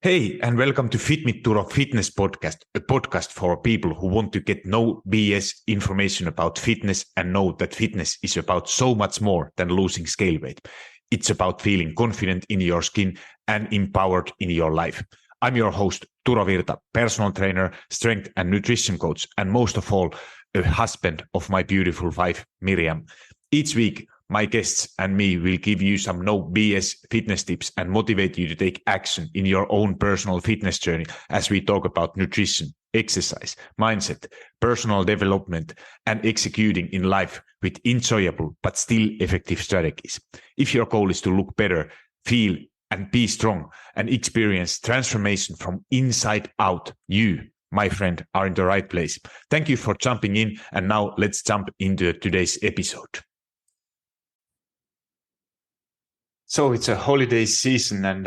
Hey, and welcome to FitMitTuro Fitness Podcast, a podcast for people who want to get no BS information about fitness and know that fitness is about so much more than losing scale weight. It's about feeling confident in your skin and empowered in your life. I'm your host, Turo Virta, personal trainer, strength and nutrition coach, and most of all, a husband of my beautiful wife, Miriam. Each week, my guests and me will give you some no BS fitness tips and motivate you to take action in your own personal fitness journey as we talk about nutrition, exercise, mindset, personal development, and executing in life with enjoyable but still effective strategies. If your goal is to look better, feel and be strong and experience transformation from inside out, you, my friend, are in the right place. Thank you for jumping in, and now let's jump into today's episode. So it's a holiday season, and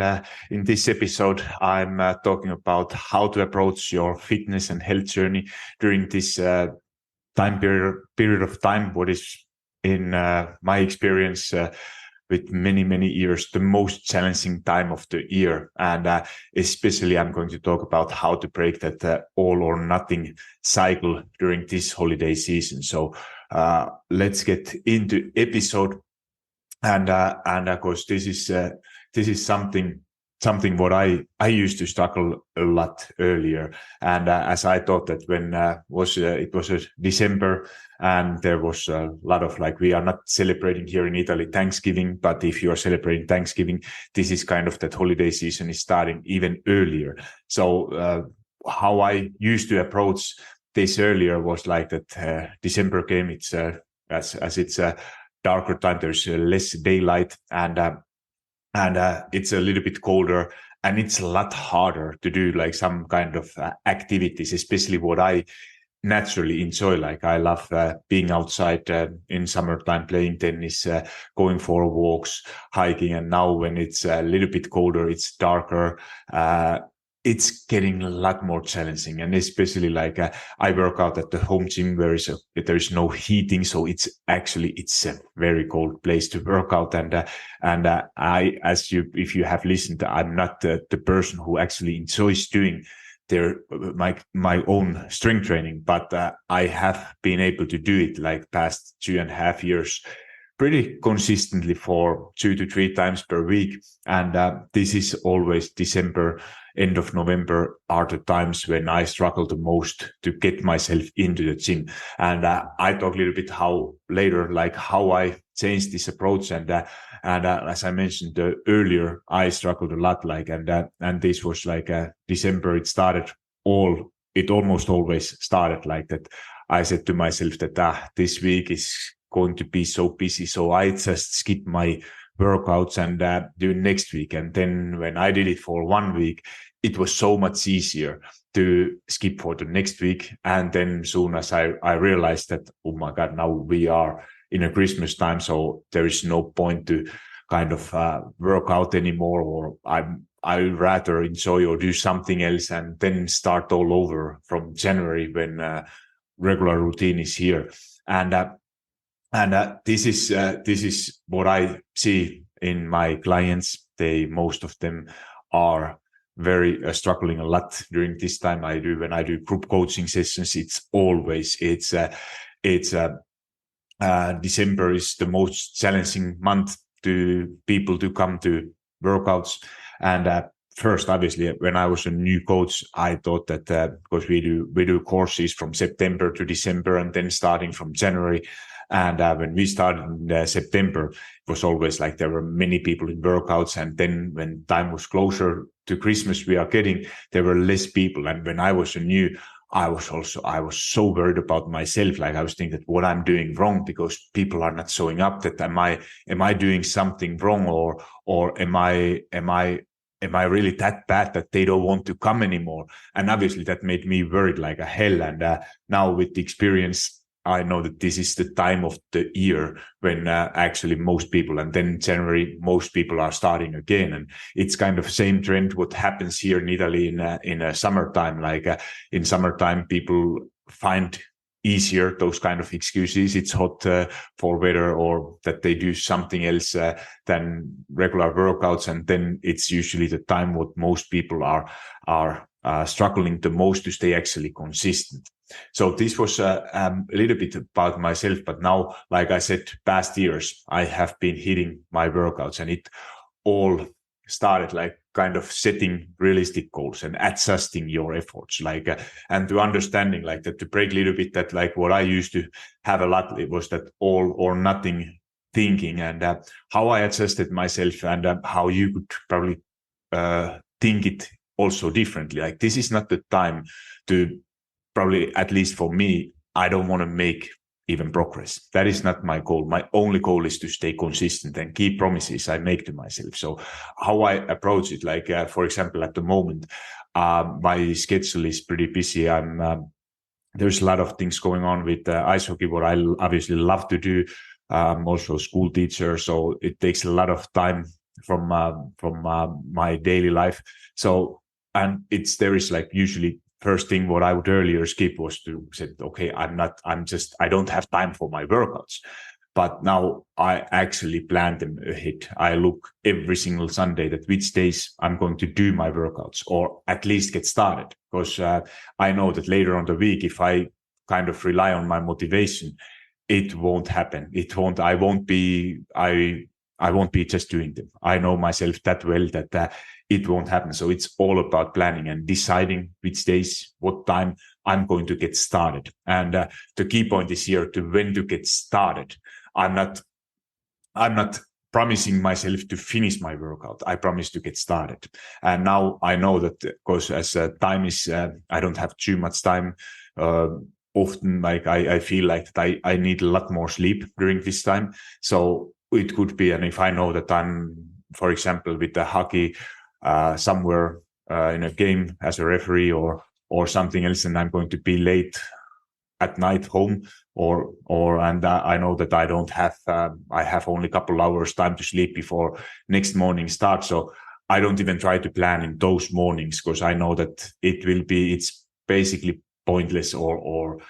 in this episode, I'm talking about how to approach your fitness and health journey during this period of time, what is, in my experience, with many years, the most challenging time of the year. And especially I'm going to talk about how to break that all or nothing cycle during this holiday season. So let's get into episode. And of course, this is something what I used to struggle a lot earlier. And as I thought that when it was December, and there was a lot of, like, we are not celebrating here in Italy Thanksgiving, but if you are celebrating Thanksgiving, this is kind of that holiday season is starting even earlier. So how I used to approach this earlier was like that December came, it's as it's a darker time, there's less daylight, and it's a little bit colder, and it's a lot harder to do like some kind of activities, especially what I naturally enjoy. Like I love being outside in summertime, playing tennis, going for walks, hiking. And now when it's a little bit colder, it's darker, it's getting a lot more challenging. And especially like I work out at the home gym where there is no heating. So it's a very cold place to work out. And if you have listened, I'm not the person who actually enjoys doing my own strength training, but I have been able to do it like past 2.5 years pretty consistently for 2 to 3 times per week. And this is always December, end of November are the times when I struggle the most to get myself into the gym. And I talk a little bit how I changed this approach. And as I mentioned earlier, I struggled a lot, and this was like December. It almost always started like that. I said to myself that this week is going to be so busy, so I just skip my workouts and do next week. And then when I did it for 1 week, it was so much easier to skip for the next week. And then soon as I realized that, oh my God, now we are in a Christmas time, so there is no point to kind of work out anymore, or I rather enjoy or do something else and then start all over from January when regular routine is here. And this is what I see in my clients. Most of them are very struggling a lot during this time. When I do group coaching sessions, December is the most challenging month to people to come to workouts. And first, obviously, when I was a new coach, I thought that because we do courses from September to December and then starting from January. And when we started in September, it was always like there were many people in workouts. And then when time was closer to Christmas, there were less people. And when I was new, I was so worried about myself. Like I was thinking that what I'm doing wrong because people are not showing up. That am I doing something wrong, or am I really that bad that they don't want to come anymore? And obviously that made me worried like a hell. And now with the experience, I know that this is the time of the year when actually most people, and then January, most people are starting again. And it's kind of same trend what happens here in Italy in summertime. Like in summertime, people find easier, those kind of excuses. It's hot for weather, or that they do something else than regular workouts. And then it's usually the time what most people are struggling the most to stay actually consistent. So this was a little bit about myself, but now, like I said, past years, I have been hitting my workouts, and it all started like kind of setting realistic goals and adjusting your efforts, like and to understanding like that, to break a little bit that like what I used to have a lot, it was that all or nothing thinking, and how I adjusted myself, and how you could probably think it also differently. Like this is not the time to, probably at least for me, I don't want to make even progress. That is not my goal. My only goal is to stay consistent and keep promises I make to myself. So how I approach it, like for example, at the moment, my schedule is pretty busy. There's a lot of things going on with ice hockey, what I obviously love to do. I'm also a school teacher, so it takes a lot of time from my daily life. So, and there is like usually first thing what I would earlier skip was to say, okay, I don't have time for my workouts. But now I actually plan them ahead. I look every single Sunday that which days I'm going to do my workouts, or at least get started. Because I know that later on the week, if I kind of rely on my motivation, it won't happen. I won't be just doing them. I know myself that well that it won't happen. So it's all about planning and deciding which days, what time I'm going to get started. And the key point is here to when to get started. I'm not promising myself to finish my workout. I promise to get started. And now I know that, because as time is, I don't have too much time. Often, like I feel like that I need a lot more sleep during this time. So it could be, and if I know that I'm, for example, with the hockey somewhere in a game as a referee or something else, and I'm going to be late at night home, and I know that I don't have I have only a couple hours time to sleep before next morning starts. So I don't even try to plan in those mornings, because I know that it's basically pointless or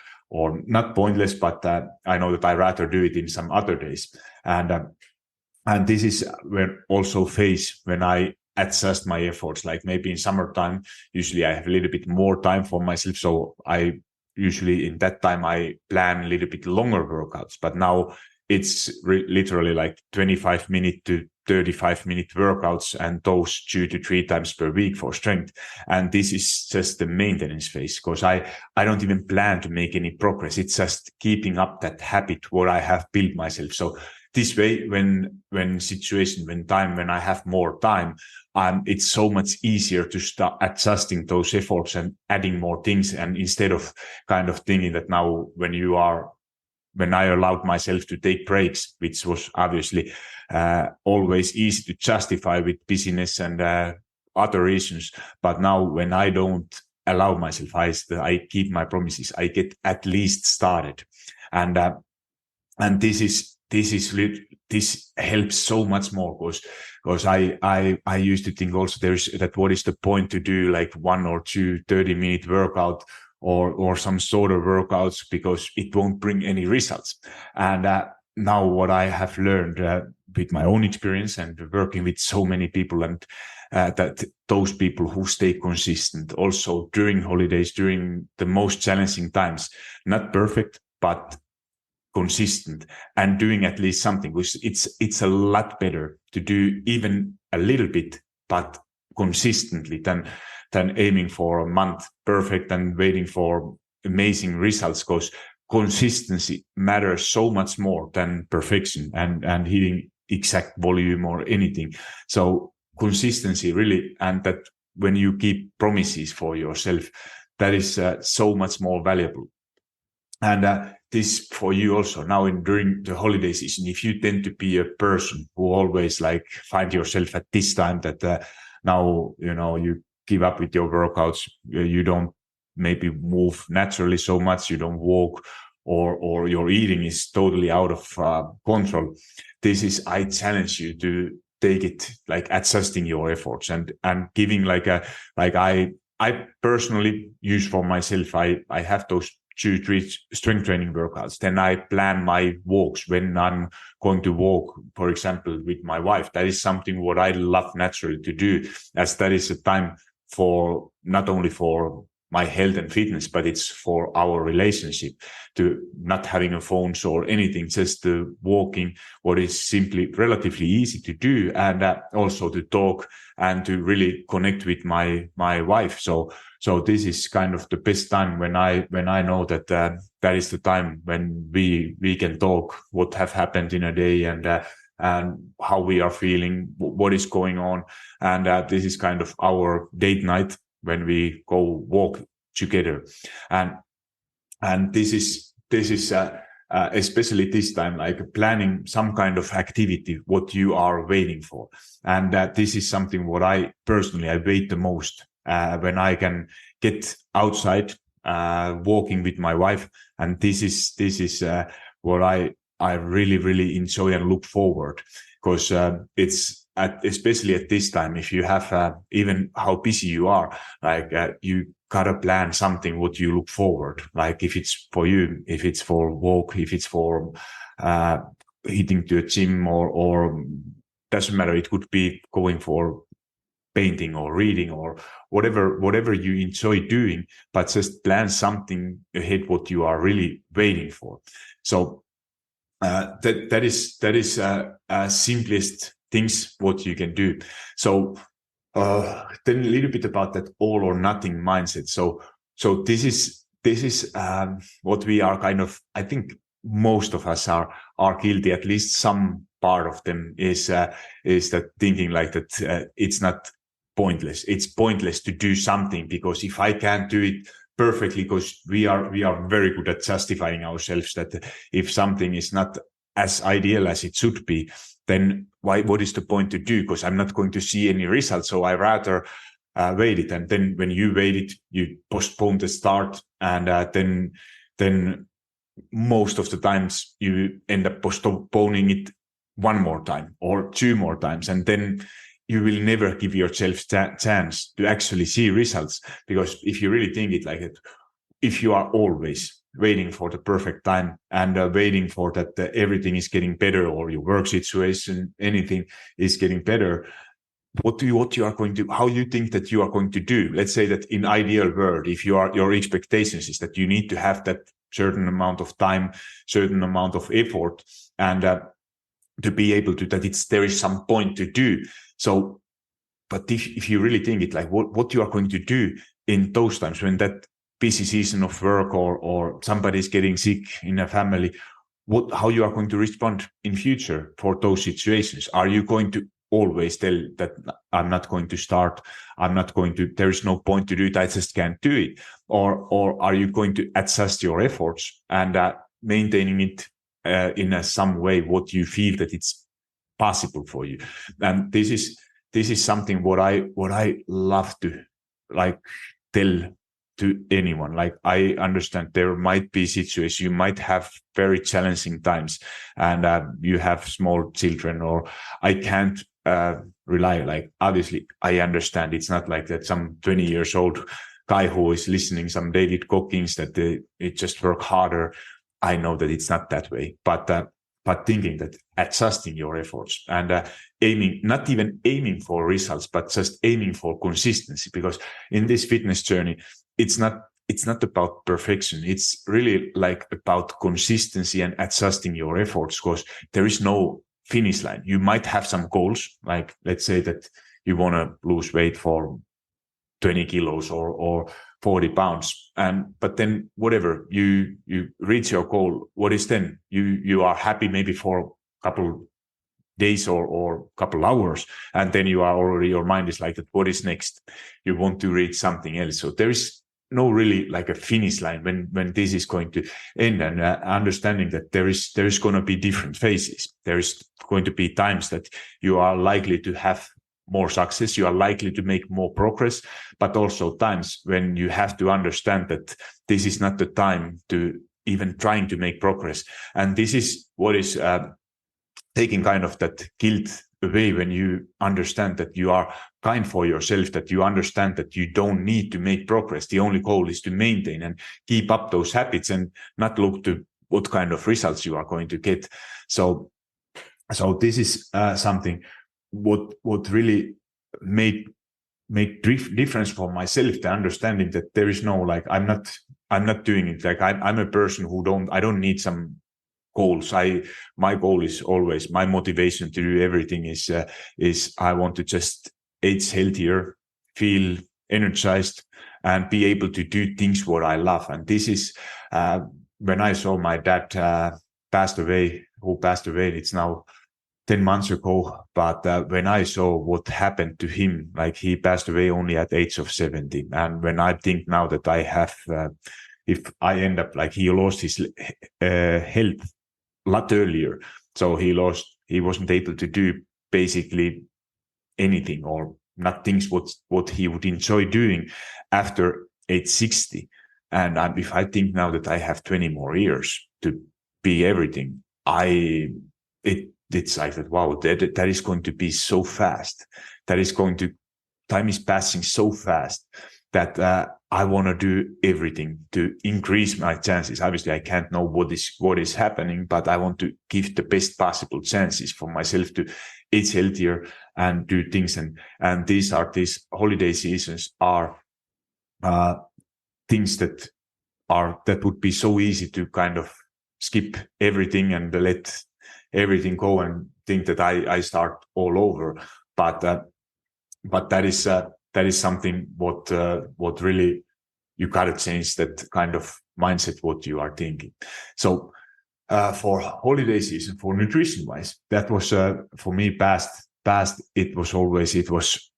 not pointless, but I know that I rather do it in some other days. And this is when also phase when I adjust my efforts. Like maybe in summertime, usually I have a little bit more time for myself. So I usually in that time I plan a little bit longer workouts. But now it's literally like 25-minute to 35-minute workouts, and those 2 to 3 times per week for strength. And this is just the maintenance phase, because I don't even plan to make any progress. It's just keeping up that habit what I have built myself. So this way, when I have more time, it's so much easier to start adjusting those efforts and adding more things. And instead of kind of thinking that now when I allowed myself to take breaks, which was obviously always easy to justify with busyness and other reasons. But now when I don't allow myself, I keep my promises. I get at least started. And this helps so much more, because I used to think also what is the point to do like 1 or 2 30-minute workout or some sort of workouts, because it won't bring any results. And now what I have learned with my own experience and working with so many people, and that those people who stay consistent also during holidays, during the most challenging times, not perfect, but consistent and doing at least something, which it's a lot better to do even a little bit, but consistently than aiming for a month perfect and waiting for amazing results, because consistency matters so much more than perfection and hitting exact volume or anything. So consistency really, and that when you keep promises for yourself, that is so much more valuable. And this for you also now during the holiday season, if you tend to be a person who always like find yourself at this time that now, you give up with your workouts, you don't maybe move naturally so much, you don't walk, or your eating is totally out of control. I challenge you to take it like adjusting your efforts and giving I personally use for myself. I have those 2-3 strength training workouts. Then I plan my walks when I'm going to walk, for example, with my wife. That is something what I love naturally to do, as that is a time for not only for my health and fitness, but it's for our relationship, to not having a phones or anything, just walking, what is simply relatively easy to do, and also to talk and to really connect with my wife. So this is kind of the best time when I know that that is the time when we can talk what have happened in a day, and how we are feeling, what is going on, and this is kind of our date night when we go walk together. And this is especially this time, like planning some kind of activity what you are waiting for. And this is something what I personally wait the most, when I can get outside walking with my wife. And this is what I really enjoy and look forward, because it's especially at this time, if you have even how busy you are, like you gotta plan something what you look forward, like if it's for you, if it's for walk, if it's for hitting to a gym, or doesn't matter, it could be going for painting or reading or whatever you enjoy doing, but just plan something ahead what you are really waiting for. So that is simplest things what you can do. So then a little bit about that all or nothing mindset. So this is what we are kind of, I think most of us are guilty, at least some part of them is that thinking like that it's not pointless. It's pointless to do something, because if I can't do it perfectly, because we are very good at justifying ourselves that if something is not as ideal as it should be, then what is the point to do? Because I'm not going to see any results. So I rather wait it. And then when you wait it, you postpone the start. And then most of the times you end up postponing it one more time or 2 more times. And then you will never give yourself chance to actually see results. Because if you really think it like it, if you are always waiting for the perfect time and waiting for that everything is getting better, or your work situation, anything is getting better, what you are going to, how you think that you are going to do? Let's say that in ideal world, if your expectations is that you need to have that certain amount of time, certain amount of effort, and to be able to, that there is some point to do. So, but if you really think it, like what you are going to do in those times when that busy season of work, or somebody's getting sick in a family, how you are going to respond in future for those situations? Are you going to always tell that I'm not going to start, there is no point to do it, I just can't do it? Or are you going to adjust your efforts and maintaining it in some way what you feel that it's possible for you? And this is something what I love to like tell to anyone. Like, I understand there might be situations, you might have very challenging times, and you have small children, or I can't rely, like, obviously I understand it's not like that some 20 years old guy who is listening some David Goggins that it just work harder. I know that it's not that way, but thinking that adjusting your efforts and aiming, not even aiming for results, but just aiming for consistency. Because in this fitness journey, it's not about perfection. It's really like about consistency and adjusting your efforts, because there is no finish line. You might have some goals, like let's say that you want to lose weight for 20 kilos or 40 pounds. But then whatever you reach your goal, what is then? You are happy maybe for a couple days or couple hours, and then you are already, your mind is like that, what is next? You want to reach something else. So there is no really like a finish line when this is going to end, and understanding that there is going to be different phases. There is going to be times that you are likely to have more success, you are likely to make more progress, but also times when you have to understand that this is not the time to even trying to make progress. And this is what is taking kind of that guilt a way when you understand that you are kind for yourself, that you understand that you don't need to make progress. The only goal is to maintain and keep up those habits and not look to what kind of results you are going to get. So this is something what really made difference for myself, the understanding that there is no, like, I'm not doing it. Like I'm a person who I don't need some goals. My goal is always, my motivation to do everything is I want to just age healthier, feel energized, and be able to do things what I love. And this is when I saw my dad passed away. It's now 10 months ago. But when I saw what happened to him, like he passed away only at the age of 70. And when I think now that I have, if I end up like he lost his health a lot earlier. So he wasn't able to do basically anything, or not things what he would enjoy doing after age 60. And if I think now that I have 20 more years to be everything, it's like that, wow, that is going to be so fast. Time is passing so fast that I want to do everything to increase my chances. Obviously, I can't know what is happening, but I want to give the best possible chances for myself to eat healthier and do things. And these holiday seasons are things that would be so easy to kind of skip everything and let everything go and think that I start all over. But that is something what really you gotta change, that kind of mindset what you are thinking. So for holiday season, for nutrition wise, that was for me past it was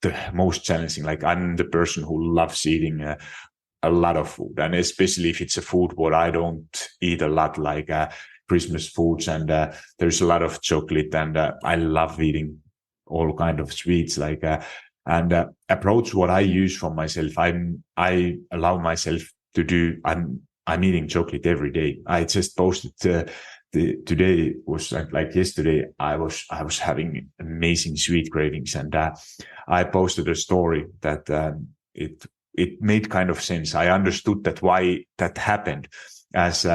the most challenging. Like I'm the person who loves eating a lot of food, and especially if it's a food what I don't eat a lot, like Christmas foods, and there's a lot of chocolate, and I love eating all kind of sweets, like and approach what I use for myself. I allow myself to do. I'm eating chocolate every day. I just posted today was like yesterday. I was having amazing sweet cravings, and I posted a story that it made kind of sense. I understood that why that happened, as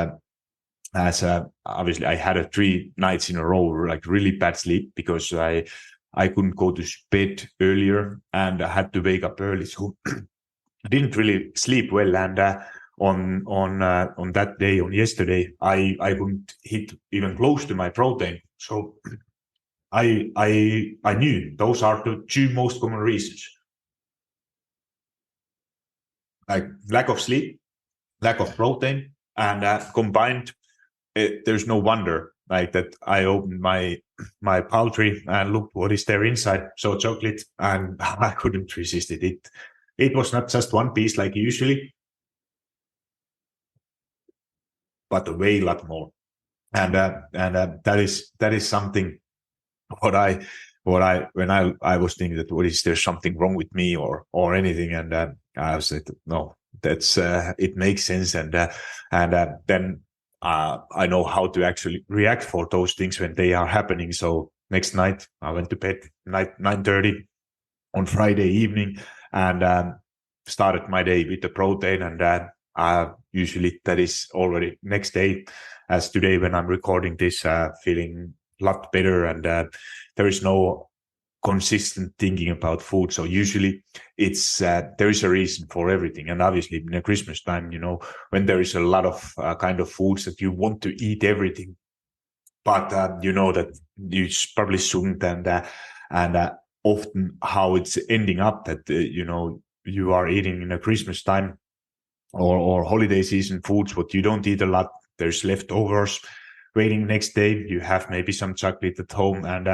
obviously I had 3 nights in a row like really bad sleep, because I couldn't go to bed earlier and I had to wake up early, so I didn't really sleep well. And on that day, on yesterday, I couldn't hit even close to my protein. So I knew those are the 2 most common reasons, like lack of sleep, lack of protein, and combined. There's no wonder like that I opened my poultry and looked what is there inside. So chocolate, and I couldn't resist it. It was not just 1 piece like usually, but a way lot more. And that is something what I when I was thinking that what is there something wrong with me or anything, and I said no, that's it makes sense, and then I know how to actually react for those things when they are happening. So next night I went to bed 9:30 on Friday evening, and started my day with the protein, and usually that is already next day, as today when I'm recording this, feeling a lot better, and there is no consistent thinking about food. So usually it's there is a reason for everything. And obviously in the Christmas time, when there is a lot of kind of foods that you want to eat everything, but you know that you probably shouldn't, and often how it's ending up that you are eating in a Christmas time or holiday season foods what you don't eat a lot. There's leftovers waiting next day. You have maybe some chocolate at home, and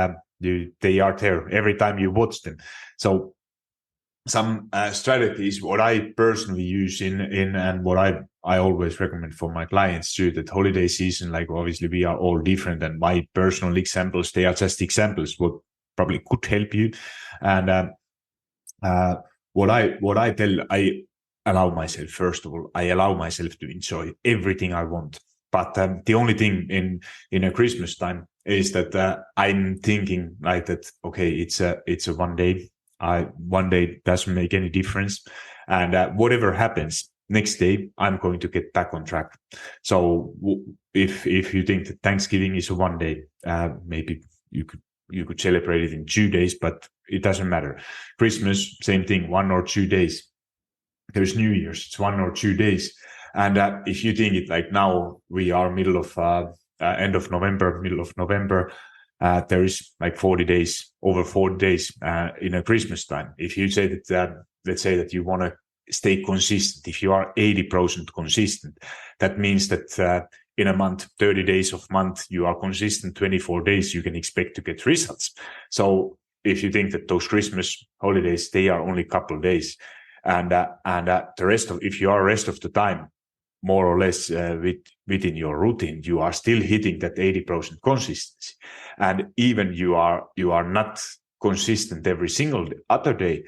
they are there every time you watch them. So some strategies what I personally use in and what I always recommend for my clients too, that holiday season, like obviously we are all different, and my personal examples, they are just examples what probably could help you. And what I tell, I allow myself, first of all, I allow myself to enjoy everything I want. But the only thing in a Christmas time, is that I'm thinking like that. Okay, it's a 1 day. One day doesn't make any difference, and whatever happens next day, I'm going to get back on track. So if you think that Thanksgiving is a 1 day, maybe you could celebrate it in 2 days, but it doesn't matter. Christmas, same thing, 1 or 2 days. There's New Year's, it's 1 or 2 days. And if you think it like now, we are middle of end of November, middle of November, there is like 40 days, over 40 days in a Christmas time. If you say that, let's say that you want to stay consistent, if you are 80% consistent, that means that in a month, 30 days of month, you are consistent, 24 days, you can expect to get results. So if you think that those Christmas holidays, they are only a couple of days, and the rest of, if you are rest of the time, more or less within your routine, you are still hitting that 80% consistency. And even you are not consistent every single other day,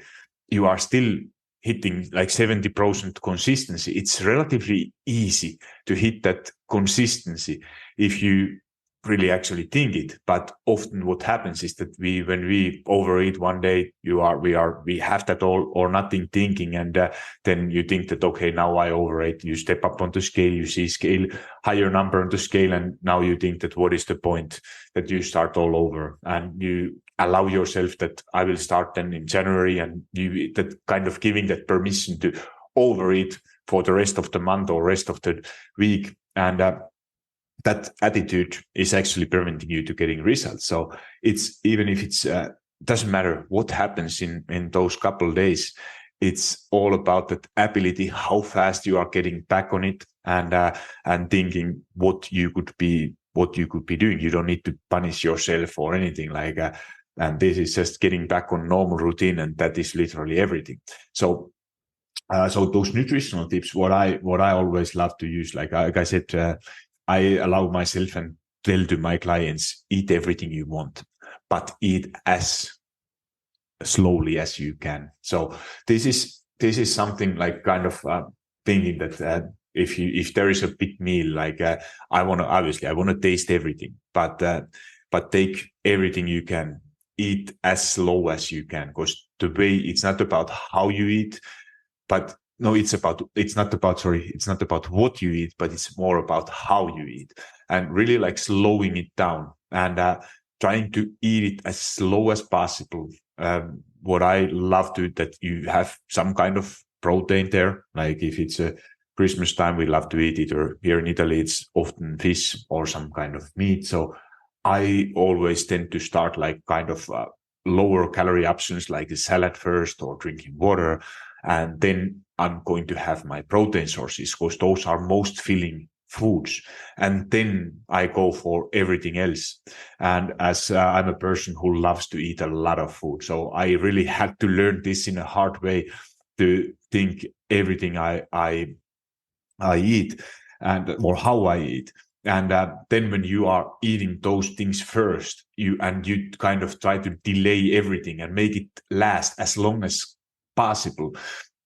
you are still hitting like 70% consistency. It's relatively easy to hit that consistency if you really actually think it. But often what happens is that when we overeat 1 day, we have that all or nothing thinking, and then you think that, okay, now I overate. You step up on the scale, you see scale, higher number on the scale, and now you think that what is the point, that you start all over, and you allow yourself that I will start then in January, and you that kind of giving that permission to overeat for the rest of the month or rest of the week, and that attitude is actually preventing you to getting results. So it's, even if it's doesn't matter what happens in those couple of days, it's all about that ability, how fast you are getting back on it, and thinking what you could be doing. You don't need to punish yourself or anything like and this is just getting back on normal routine, and that is literally everything. So those nutritional tips, what I always love to use, like I said, I allow myself and tell to my clients, eat everything you want, but eat as slowly as you can. So this is something like kind of thinking that if there is a big meal, like I want to taste everything, but take everything you can, eat as slow as you can, because the way, it's not about how you eat, but no, it's not about what you eat, but it's more about how you eat, and really like slowing it down and trying to eat it as slow as possible. What I love to, that you have some kind of protein there. Like if it's a Christmas time, we love to eat it, or here in Italy, it's often fish or some kind of meat. So I always tend to start like kind of lower calorie options, like the salad first, or drinking water. And then I'm going to have my protein sources, because those are most filling foods. And then I go for everything else. And as I'm a person who loves to eat a lot of food, so I really had to learn this in a hard way, to think everything I eat, and or how I eat. And then when you are eating those things first, you kind of try to delay everything and make it last as long as possible,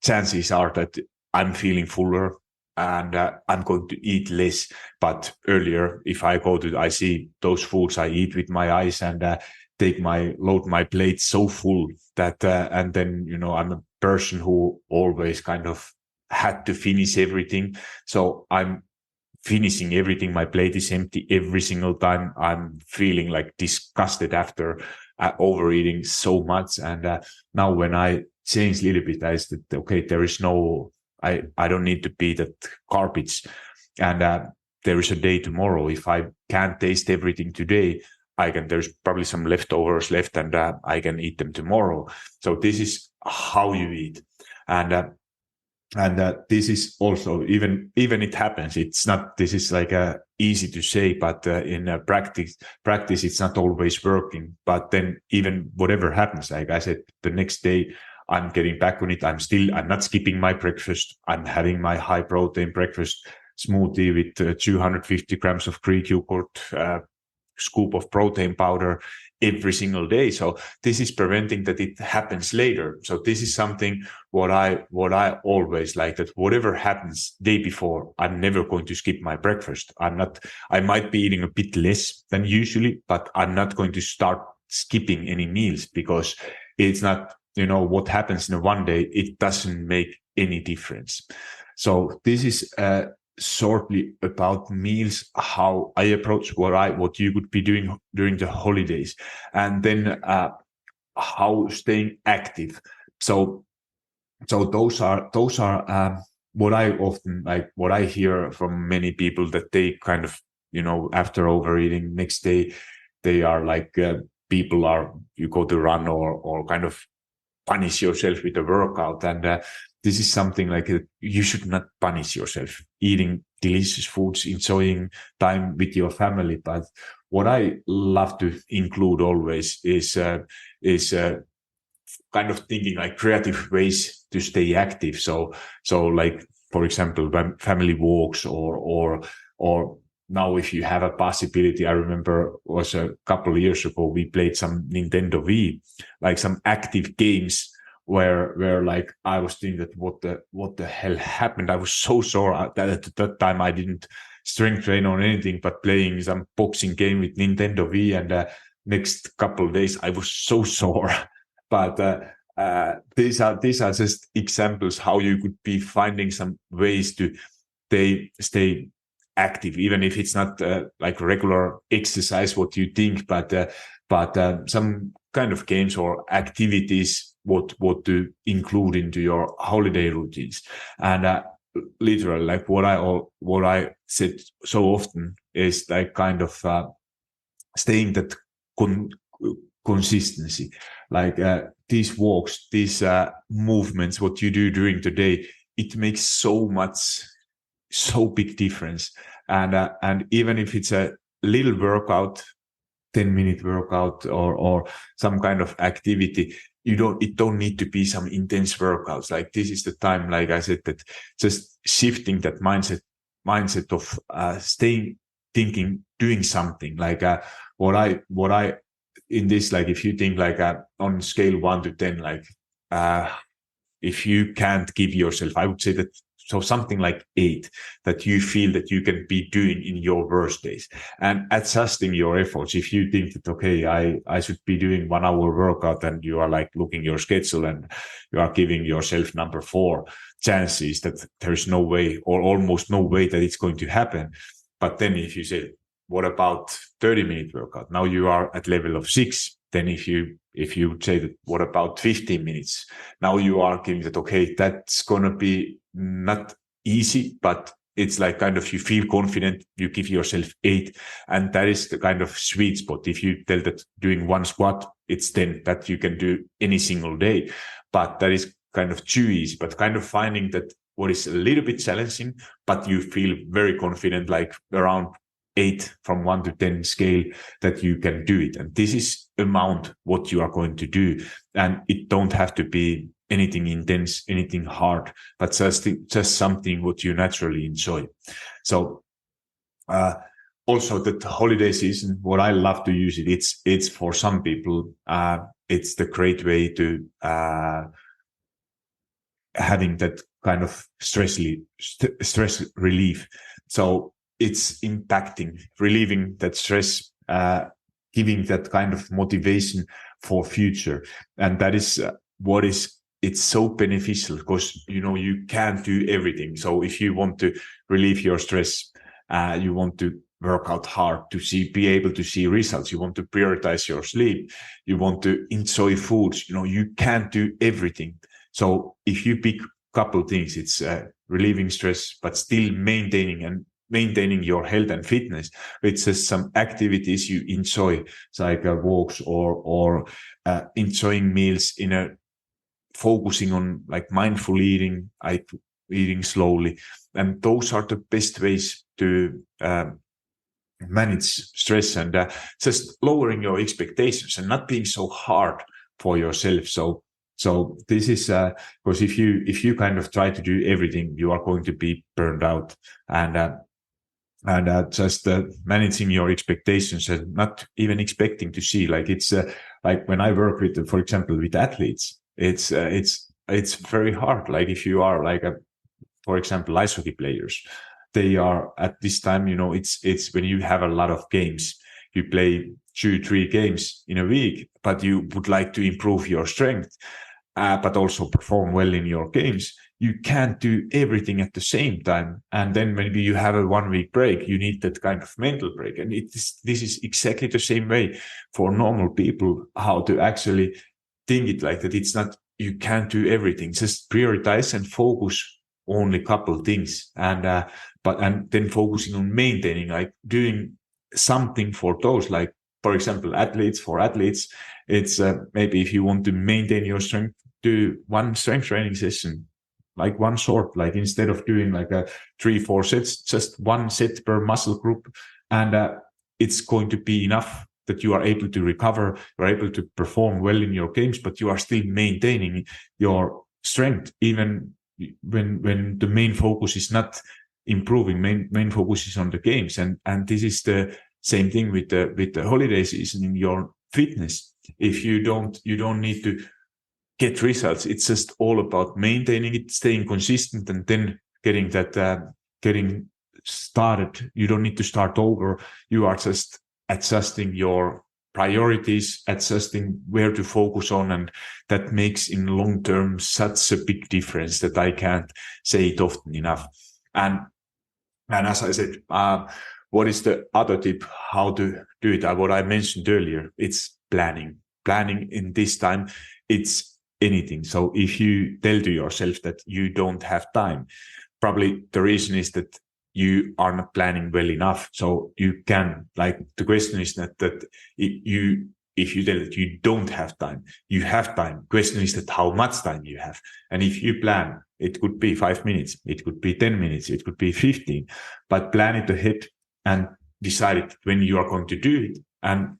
chances are that I'm feeling fuller, and I'm going to eat less. But earlier, if I see those foods, I eat with my eyes, and load my plate so full that, and then, I'm a person who always kind of had to finish everything. So I'm finishing everything. My plate is empty every single time. I'm feeling like disgusted after overeating so much. And now when I change a little bit, I said, okay, there is no, I don't need to be that garbage. And there is a day tomorrow. If I can't taste everything today, there's probably some leftovers left, and I can eat them tomorrow. So this is how you eat. And this is also, even it happens, it's not, this is like easy to say, but in practice, it's not always working. But then even whatever happens, like I said, the next day I'm getting back on it. I'm not skipping my breakfast. I'm having my high protein breakfast smoothie with 250 grams of Greek yogurt, scoop of protein powder, every single day. So this is preventing that it happens later. So this is something what I always like, that whatever happens day before, I'm never going to skip my breakfast. I might be eating a bit less than usually, but I'm not going to start skipping any meals, because it's not, what happens in one day, it doesn't make any difference. So this is shortly about meals, how I approach what you could be doing during the holidays, and then how staying active. So those are what I often like, what I hear from many people, that they kind of, after overeating, next day they are like, you go to run or kind of punish yourself with a workout. And this is something like, you should not punish yourself eating delicious foods, enjoying time with your family. But what I love to include always is kind of thinking like creative ways to stay active. So like, for example, family walks, or now if you have a possibility, I remember was a couple of years ago, we played some Nintendo Wii, like some active games where like I was thinking that what the hell happened? I was so sore at that time. I didn't strength train on anything, but playing some boxing game with Nintendo Wii, and next couple of days I was so sore. But these are just examples how you could be finding some ways to stay active, even if it's not like regular exercise what you think, but some kind of games or activities what to include into your holiday routines. And literally, like what I said so often is like kind of staying that consistency, like these walks, these movements, what you do during the day, it makes so big difference. And even if it's a little workout, 10-minute workout or some kind of activity, it don't need to be some intense workouts. Like this is the time, like I said, that just shifting that mindset of staying, thinking, doing something. Like what I in this, like if you think like on scale 1 to 10, like if you can't give yourself, I would say that, so something like 8, that you feel that you can be doing in your worst days, and adjusting your efforts. If you think that, okay, I should be doing 1 hour workout, and you are like looking your schedule and you are giving yourself number 4 chances that there's no way, or almost no way, that it's going to happen. But then if you say, what about 30-minute workout? Now you are at level of 6. Then if you say that, what about 15 minutes? Now you are giving that, okay, that's going to be not easy, but it's like kind of, you feel confident, you give yourself 8. And that is the kind of sweet spot. If you tell that doing 1 squat, it's 10, that you can do any single day. But that is kind of too easy, but kind of finding that what is a little bit challenging, but you feel very confident, like around 8 from 1 to 10 scale, that you can do it. And this is amount what you are going to do. And it don't have to be anything intense, anything hard, but just something what you naturally enjoy. So also the holiday season, what I love to use it's for some people, it's the great way to having that kind of stress relief. So it's impacting, relieving that stress, giving that kind of motivation for future. And that is it's so beneficial, because, you can't do everything. So if you want to relieve your stress, you want to work out hard to be able to see results. You want to prioritize your sleep. You want to enjoy foods. You can't do everything. So if you pick a couple of things, it's relieving stress, but still maintaining your health and fitness. It's just some activities you enjoy, like walks or enjoying meals focusing on like mindful eating, like eating slowly. And those are the best ways to manage stress, and just lowering your expectations and not being so hard for yourself. So this is because if you kind of try to do everything, you are going to be burned out. And and just managing your expectations and not even expecting to see. Like it's like when I work with, for example, with athletes, it's very hard. Like if you are like for example, ice hockey players, they are at this time, it's when you have a lot of games, you play 2-3 games in a week, but you would like to improve your strength, but also perform well in your games. You can't do everything at the same time. And then maybe you have a 1 week break. You need that kind of mental break. And this is exactly the same way for normal people, how to actually think it like that. It's not, you can't do everything. Just prioritize and focus only a couple things. And then focusing on maintaining, like doing something for those, like, for example, for athletes, it's maybe if you want to maintain your strength, do one strength training session, like one short, like instead of doing like a 3-4 sets, just one set per muscle group. And it's going to be enough that you are able to recover, you're able to perform well in your games, but you are still maintaining your strength, even when the main focus is not improving, main focus is on the games. And this is the same thing with the holiday season in your fitness. If you don't need to get results. It's just all about maintaining it, staying consistent, and then getting started. You don't need to start over. You are just adjusting your priorities, adjusting where to focus on. And that makes in long term such a big difference that I can't say it often enough. And as I said, what is the other tip how to do it? What I mentioned earlier, it's planning in this time. It's anything. So if you tell to yourself that you don't have time, probably the reason is that you are not planning well enough. So you can, like, the question is that if you tell that you don't have time, you have time. Question is that how much time you have. And if you plan, it could be 5 minutes, it could be 10 minutes, it could be 15, but plan it ahead and decide it when you are going to do it. And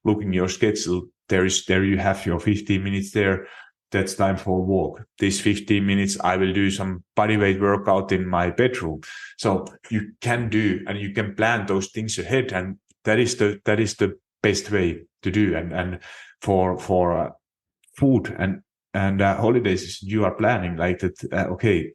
looking your schedule, there you have your 15 minutes there. That's time for a walk. This 15 minutes, I will do some bodyweight workout in my bedroom. So you can do, and you can plan those things ahead. And that is the best way to do. And for food and holidays, you are planning like that. Okay,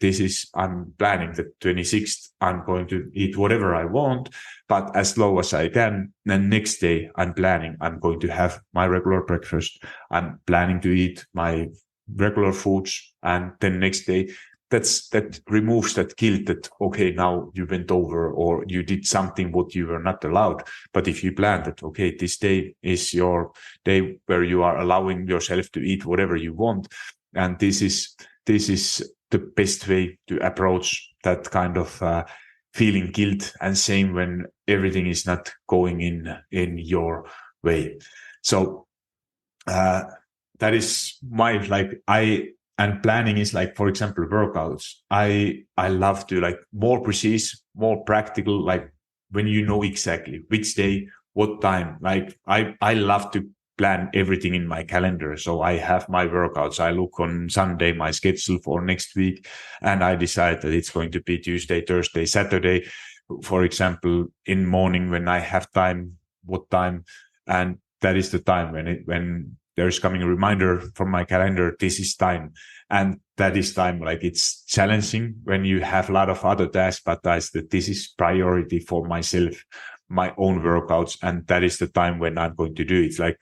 I'm planning the 26th. I'm going to eat whatever I want, but as low as I can. Then next day, I'm planning. I'm going to have my regular breakfast. I'm planning to eat my regular foods, and then next day, that removes that guilt that, okay, now you went over or you did something what you were not allowed. But if you plan that, okay, this day is your day where you are allowing yourself to eat whatever you want. And this is the best way to approach that kind of feeling guilt, and same when everything is not going in your way. So that is and planning is like, for example, workouts. I love to, like, more precise, more practical, like when you know exactly which day, what time. Like I love to plan everything in my calendar. So I have my workouts. I look on Sunday, my schedule for next week, and I decide that it's going to be Tuesday, Thursday, Saturday, for example, in morning when I have time, what time. And that is the time when there's coming a reminder from my calendar, this is time. And that is time, like, it's challenging when you have a lot of other tasks, but that this is priority for myself, my own workouts. And that is the time when I'm going to do it. It's like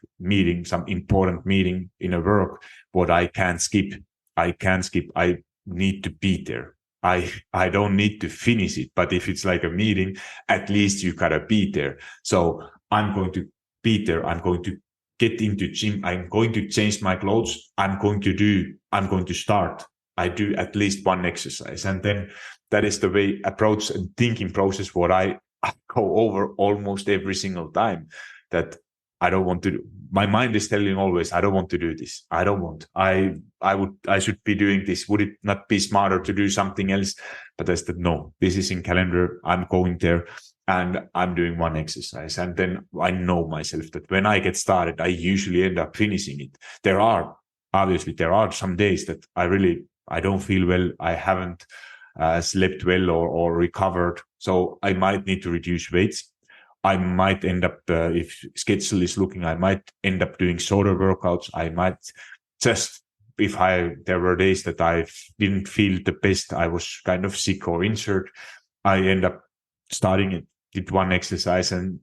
some important meeting in a work, what I can't skip. I need to be there. I don't need to finish it, but if it's like a meeting, at least you gotta be there. So I'm going to be there. I'm going to get into gym. I'm going to change my clothes. I'm going to start. I do at least one exercise. And then that is the way approach and thinking process what I go over almost every single time, that I don't want to do. My mind is telling always, I don't want to do this. I don't want. I should be doing this. Would it not be smarter to do something else? But I said, no, this is in calendar. I'm going there. And I'm doing one exercise. And then I know myself that when I get started, I usually end up finishing it. There are some days that I don't feel well. I haven't slept well or recovered. So I might need to reduce weights. I might end up, if schedule is looking, I might end up doing shorter workouts. I might just, there were days that I didn't feel the best, I was kind of sick or injured, I end up starting it, did one exercise and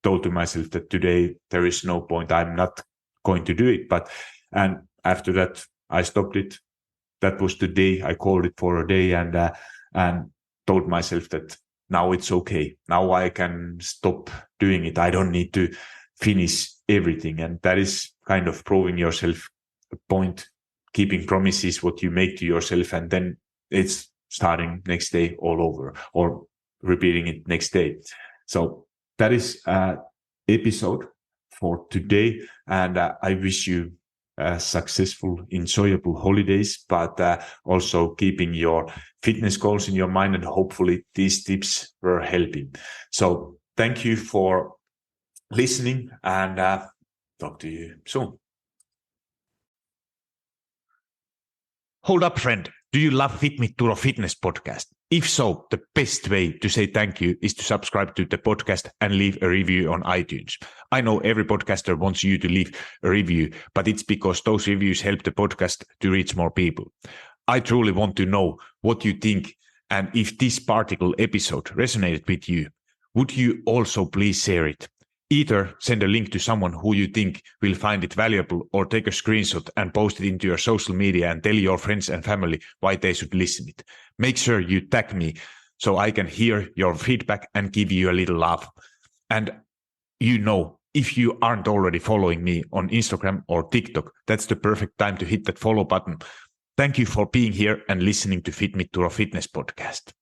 told to myself that today there is no point, I'm not going to do it. And after that, I stopped it. That was the day I called it for a day and told myself that now it's okay. Now I can stop doing it. I don't need to finish everything. And that is kind of proving yourself a point, keeping promises, what you make to yourself. And then it's starting next day all over or repeating it next day. So that is episode for today. And I wish you successful, enjoyable holidays, but also keeping your fitness goals in your mind. And hopefully these tips were helping. So thank you for listening and talk to you soon. Hold up, friend. Do you love FitMitTuro Fitness Podcast? If so, the best way to say thank you is to subscribe to the podcast and leave a review on iTunes. I know every podcaster wants you to leave a review, but it's because those reviews help the podcast to reach more people. I truly want to know what you think, and if this particular episode resonated with you, would you also please share it? Either send a link to someone who you think will find it valuable, or take a screenshot and post it into your social media and tell your friends and family why they should listen it. Make sure you tag me so I can hear your feedback and give you a little love. And if you aren't already following me on Instagram or TikTok, that's the perfect time to hit that follow button. Thank you for being here and listening to FitMitTuro Fitness Podcast.